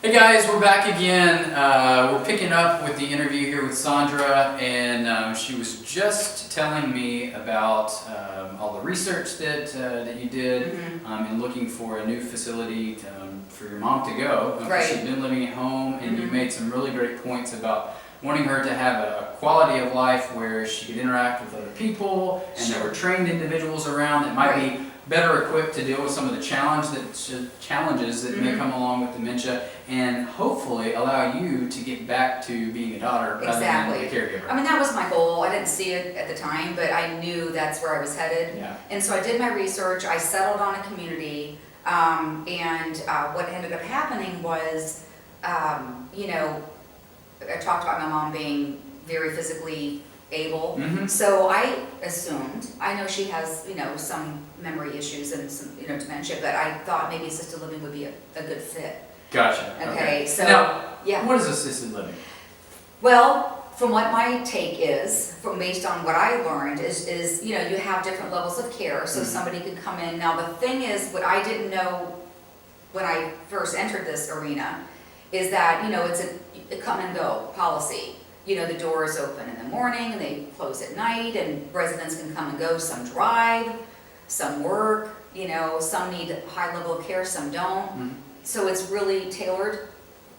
Hey guys, we're back again. We're picking up with the interview here with Sondra, and she was just telling me about all the research that you did in looking for a new facility for your mom to go. Right. She'd been living at home, and you made some really great points about wanting her to have a quality of life where she could interact with other people, and there were trained individuals around that might be better equipped to deal with some of the challenges that may come along with dementia, and hopefully allow you to get back to being a daughter rather than a caregiver. I mean, that was my goal. I didn't see it at the time, but I knew that's where I was headed. Yeah. And so I did my research. I settled on a community, and what ended up happening was, you know, I talked about my mom being very physically able. So I assumed, I know she has, you know, some memory issues and some, you know, dementia, but I thought maybe assisted living would be a good fit. Gotcha. Okay, so now, yeah. What is assisted living? Well, from what my take is, based on what I learned, is you know, you have different levels of care, so somebody could come in. Now the thing is, what I didn't know when I first entered this arena is that, you know, it's a come and go policy. You know, the doors open in the morning and they close at night, and residents can come and go. Some drive, some work, you know, some need a high level of care, some don't. So it's really tailored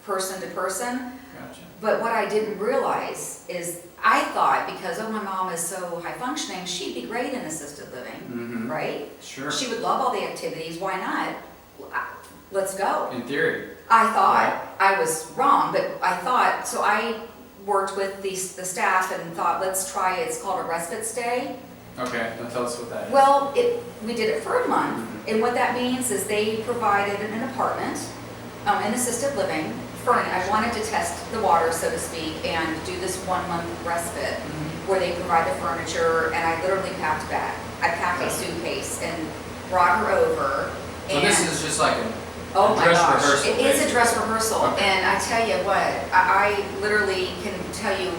person to person. Gotcha. But what I didn't realize is I thought, because my mom is so high functioning, she'd be great in assisted living, right? Sure. She would love all the activities. Why not? Let's go. In theory. I thought I was wrong, but I thought, so I worked with the staff and thought, let's try it. It's called a respite stay. Okay, now tell us what that is. Well, we did it for a month, and what that means is they provided an apartment in assisted living. I wanted to test the water, so to speak, and do this 1 month respite where they provide the furniture, and I literally packed back. I packed a suitcase and brought her over. So this is just like a dress rehearsal. It is a dress rehearsal, and I tell you what, I literally can tell you,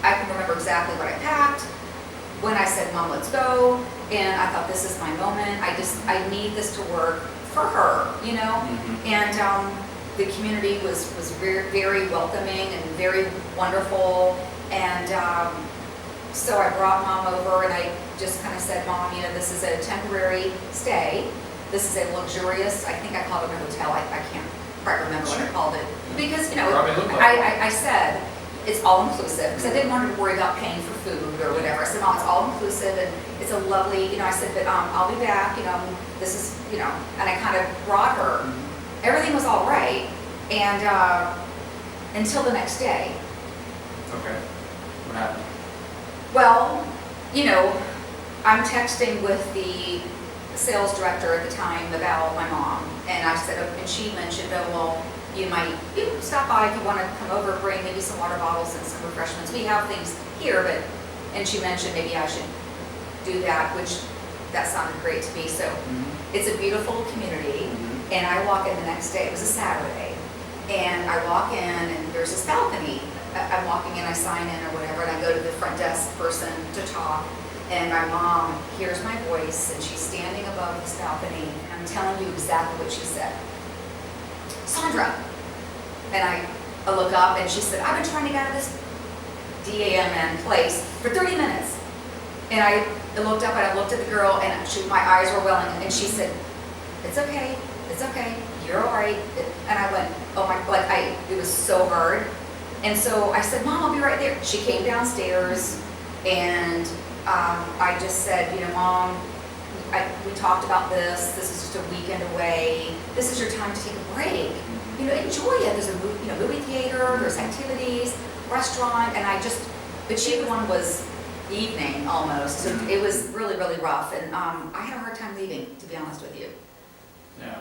I can remember exactly what I packed, when I said, Mom, let's go, and I thought, this is my moment, I need this to work for her, you know? And the community was very, very welcoming and very wonderful, and so I brought Mom over, and I just kind of said, Mom, you know, this is a temporary stay. This is a luxurious, I think I called it a hotel, I can't quite remember what I called it. Because, you know, I said, it's all inclusive, because I didn't want her to worry about paying for food or whatever. I said, Mom, it's all inclusive, and it's a lovely, you know, I said, but I'll be back, you know, this is, you know, and I kind of brought her. Everything was all right, and until the next day. Okay, what happened? Well, you know, I'm texting with the sales director at the time about my mom, and I said, and she mentioned, well, you might stop by if you want to come over, bring maybe some water bottles and some refreshments. We have things here, and she mentioned maybe I should do that, which that sounded great to me. So it's a beautiful community, and I walk in the next day, it was a Saturday, and I walk in and there's this balcony. I'm walking in, I sign in or whatever, and I go to the front desk person to talk. And my mom hears my voice, and she's standing above this balcony, and I'm telling you exactly what she said. Sondra. And I look up, and she said, I've been trying to get out of this DAMN place for 30 minutes. And I looked up, and I looked at the girl, and my eyes were welling, and she said, it's okay, you're all right. And I went, oh my, it was so hard. And so I said, Mom, I'll be right there. She came downstairs, and I just said, you know, Mom, we talked about this is just a weekend away. This is your time to take a break. You know, enjoy it. There's a movie theater, there's activities, restaurant, and but she one was evening almost. So it was really, really rough, and I had a hard time leaving, to be honest with you. Yeah.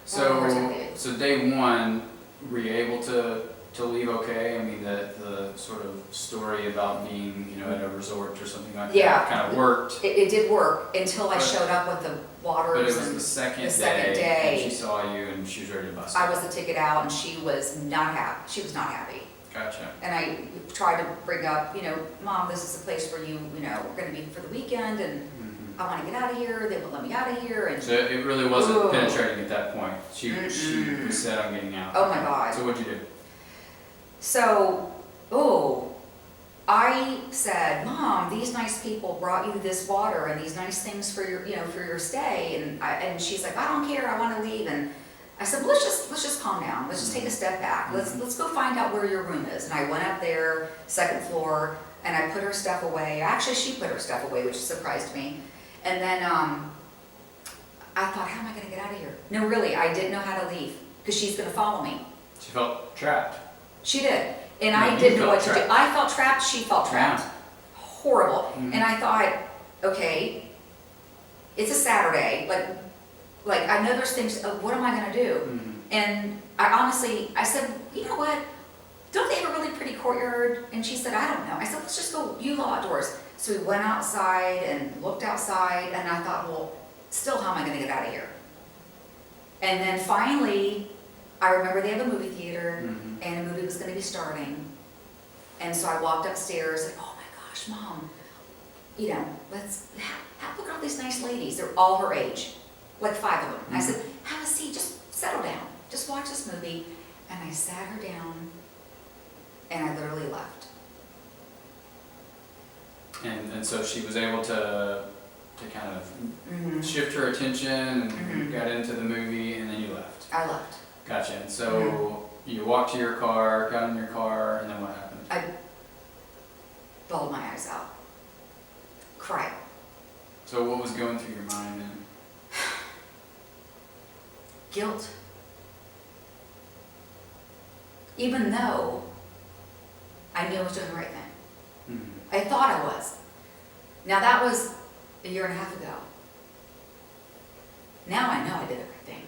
So day one, were you able to leave okay? I mean, the sort of story about being, you know, at a resort or something like that kind of worked. It did work until I showed up with the waters. But it was the second day, and she saw you, and she was ready to bust. I was the ticket out, and she was not happy. She was not happy. Gotcha. And I tried to bring up, you know, Mom, this is a place where you know, we're going to be for the weekend, and I want to get out of here. They won't let me out of here. And So it really wasn't Ooh. penetrating at that point. She was set on getting out. Oh my God. So what'd you do? So, I said, Mom, these nice people brought you this water and these nice things for your, for your stay. And she's like, I don't care. I want to leave. And I said, well, let's just calm down. Let's just take a step back. Let's go find out where your room is. And I went up there, second floor, and I put her stuff away. Actually, she put her stuff away, which surprised me. And then I thought, how am I going to get out of here? No, really, I didn't know how to leave because she's going to follow me. She felt trapped. She did. And No, I you didn't know felt what to do. trapped. I felt trapped, she felt trapped. Yeah. Horrible. Mhm. And I thought, okay, it's a Saturday. Like I know there's things, what am I going to do? Mhm. And I said, you know what? Don't they have a really pretty courtyard? And she said, I don't know. I said, let's just go, you go outdoors. So we went outside and looked outside, and I thought, well, still, how am I going to get out of here? And then finally, I remember they have a movie theater, Mhm. and a movie was going to be starting. And so I walked upstairs, and oh my gosh, Mom, let's look at all these nice ladies. They're all her age, like 5 of them. I said, have a seat, just settle down, just watch this movie. And I sat her down, and I literally left. And so she was able to kind of Mm-hmm. shift her attention and Mhm. got into the movie, and then you left. I left. Gotcha. And so you walked to your car, got in your car, and then what happened? I bawled my eyes out, cried. So what was going through your mind then? Guilt. Even though I knew I was doing the right thing. Mhm. I thought I was. Now that was a year and a half ago. Now I know I did the right thing.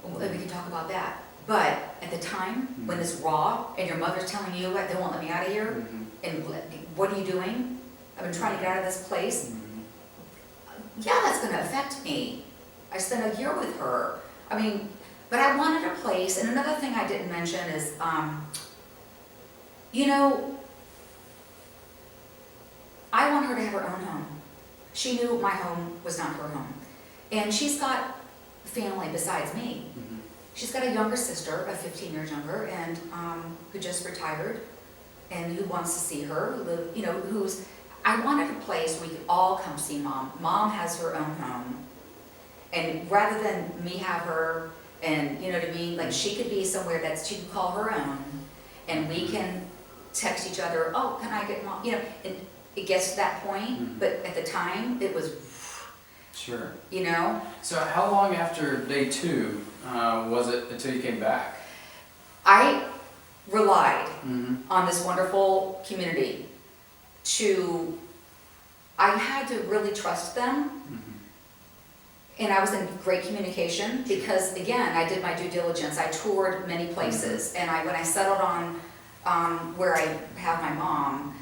Well, we can talk about that. But at the time, when it's raw and your mother's telling you what, they won't let me out of here, Mhm. and what are you doing? I've been trying to get out of this place. Mhm. Yeah, that's going to affect me. I spent a year with her. I mean, but I wanted a place. And another thing I didn't mention is, I want her to have her own home. She knew my home was not her home. And she's got family besides me. Mhm. She's got a younger sister, 15 years younger, and who just retired, and who wants to see her. I wanted a place where we could all come see Mom. Mom has her own home, and rather than me have her, and you know what I mean, like she could be somewhere that she can call her own, and we can text each other. Oh, can I get Mom? And it gets to that point, Mhm. but at the time it was, Sure. So how long after day 2 was it until you came back? I relied Mm-hmm. on this wonderful community I had to really trust them, Mm-hmm. and I was in great communication because, again, I did my due diligence. I toured many places, and when I settled on where I have my mom,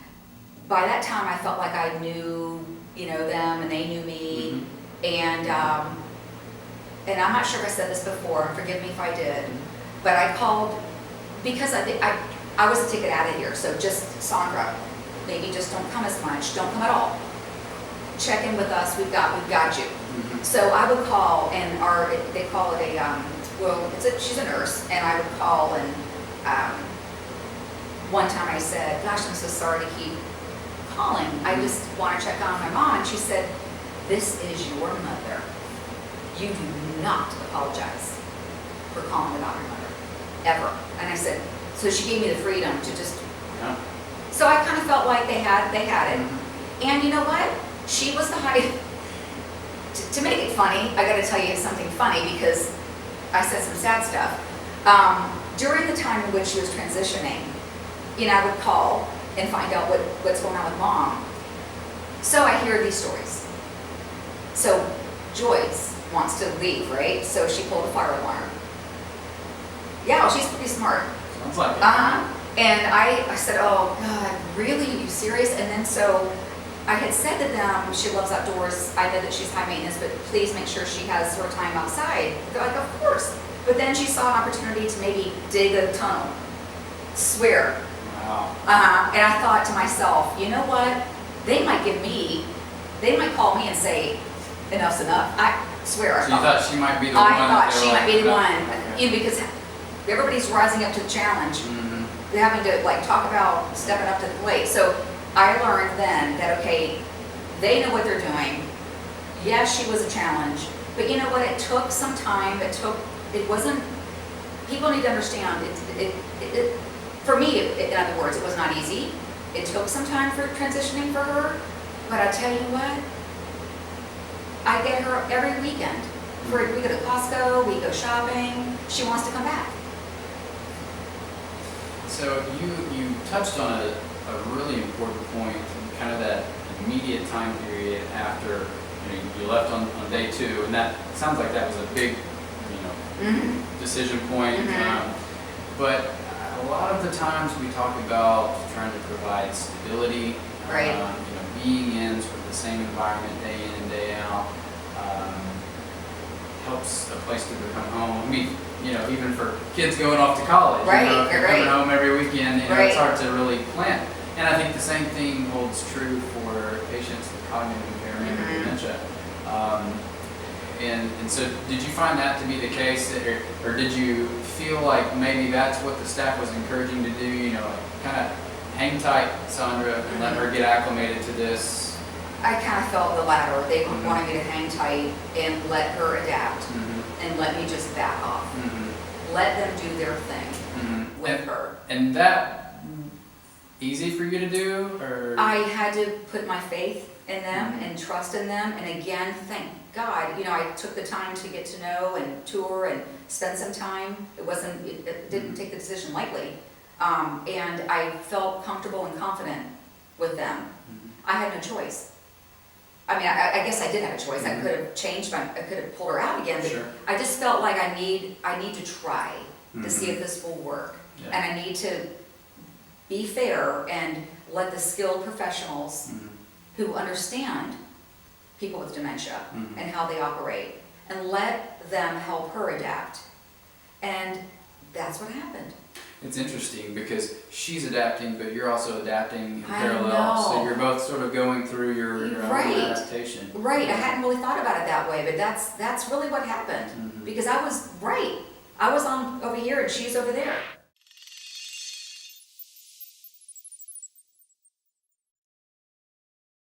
by that time I felt like I knew, them, and they knew me, and I'm not sure if I said this before, forgive me if I did, but I called because I was to take it out of here, so just Sondra, maybe just don't come as much, don't come at all. Check in with us, we've got you. Mm-hmm. So I would call, and they call it she's a nurse, and I would call, and one time I said, gosh, I'm so sorry to keep calling, I just want to check on my mom. And she said, this is your mother. You do not apologize for calling about your mother, ever. And I said, so she gave me the freedom to just, Yeah. so I kind of felt like they had it. Mm-hmm. And you know what? She was the high. To make it funny, I got to tell you something funny because I said some sad stuff. During the time in which she was transitioning, I would call and find out what's going on with Mom. So I hear these stories. So Joyce wants to leave, right? So she pulled a fire alarm. Yeah, well, she's pretty smart. Sounds like it. And I said, oh God, really? Are you serious? And then so I had said to them, she loves outdoors. I know that she's high maintenance, but please make sure she has her time outside. They're like, of course. But then she saw an opportunity to maybe dig a tunnel. Swear. Wow. And I thought to myself, you know what? They might give me they might call me and say, enough's enough. I swear. So you thought she might be the one? I thought that they she were might like, be the "No." one, Okay. you know, because everybody's rising up to the challenge. Mhm. They're having to like talk about stepping up to the plate. So I learned then that, okay, they know what they're doing. Yes, she was a challenge, but you know what? It took some time. It wasn't, people need to understand, for me, in other words, it was not easy. It took some time for transitioning for her, but I tell you what, I get her every weekend. We go to Costco, we go shopping, she wants to come back. So you touched on a really important point, kind of that immediate time period after you left on day 2, and that sounds like that was a big decision point. Mhm. But a lot of the times we talk about trying to provide stability, Right. Being in sort of the same environment day in and day out helps a place to become home. I mean, even for kids going off to college, Right, if you're right. coming home every weekend, Right. it's hard to really plan. And I think the same thing holds true for patients with cognitive impairment or Mhm. dementia. And so did you find that to be the case, or did you feel like maybe that's what the staff was encouraging to do, kind of hang tight, Sondra, and let her get acclimated to this? I kind of felt the latter. They Mhm. wanted me to hang tight and let her adapt Mhm. and let me just back off. Mhm. Let them do their thing Mhm. with her. And that easy for you to do, or? I had to put my faith in them and trust in them. And again, thank God, I took the time to get to know and tour and spend some time. It didn't take the decision lightly. And I felt comfortable and confident with them. Mhm. I had no choice. I mean, I guess I did have a choice. I Mhm. could have changed I could have pulled her out again, but Sure. I just felt like I need to try to see Mhm. if this will work. Yeah. And I need to be fair and let the skilled professionals Mhm. who understand people with dementia Mhm. and how they operate, and let them help her adapt. And that's what happened. It's interesting because she's adapting, but you're also adapting in I parallel. So know. you're both sort of going through your own Right. adaptation. Right, I hadn't really thought about it that way, but that's really what happened. Mhm. Because I was on over here and she's over there.